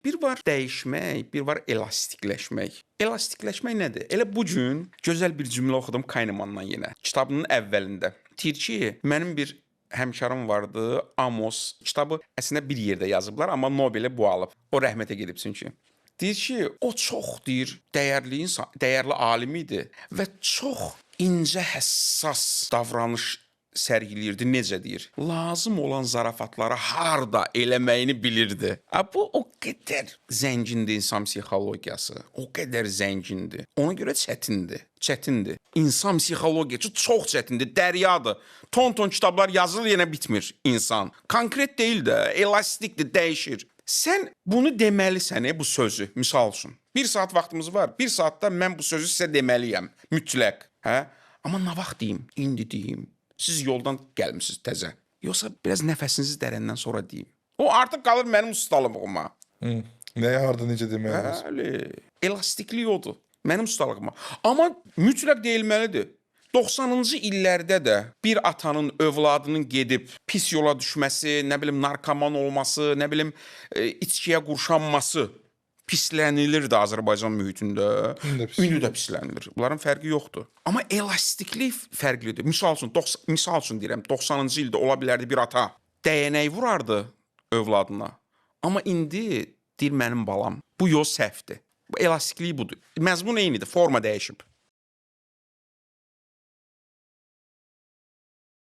Bir var dəyişmək, bir var elastikləşmək. Elastikləşmək nədir? Elə bu gün gözəl bir cümlə oxudum Kahnemandan yenə. Kitabının əvvəlində. Deyir ki, mənim bir həmkarım vardı, Amos. Kitabı əslində bir yerdə yazıblar, amma Nobeli bu alıb. O rəhmətə gedib çünki. Deyir ki, o çox deyir, dəyərli insan, dəyərli alim idi və çox incə, həssas davranış sərgiləyirdi. Necə deyir? Lazım olan zarafatları harda eləməyini bilirdi. Bu o qədər zəngindir insan psixologiyası. O qədər zəngindir. Ona görə çətindir. Çətindir. İnsan psixologiyası çox çətindir. Dəryadır. Ton-ton kitablar yazılır, yenə bitmir insan. Konkret deyil də, elastikdir, dəyişir. Sən bunu deməlisən, bu sözü, misal üçün. 1 saat vaxtımız var. 1 saatda mən bu sözü sizə deməliyəm, mütləq. Amma nə vaxt deyim? İndi deyim. Siz yoldan gəlmisiniz təzə. Yoxsa biraz nəfəsinizi dərəndən sonra deyim. O artıq qalır mənim ustalığıma. Nəyə harda necə deməliyik? Bəli. Elastiklik odur. Mənim ustalığıma. Amma mütləq deyilməlidir. 90-cı illərdə də bir atanın övladının gedib pis yola düşməsi, nə bilim narkoman olması, nə bilim içkiyə qurşanması pislənilirdi Azərbaycan mühitində. İndi də pislənilir. Bunların fərqi yoxdur. Amma elastiklik fərqlidir. Misal üçün deyirəm, 90-cı ildə ola bilərdi bir ata dəyənək vurardı övladına. Amma indi deyir mənim balam, bu yol səhvdir. Bu elastiklik budur. Məzmun eynidir, forma dəyişib.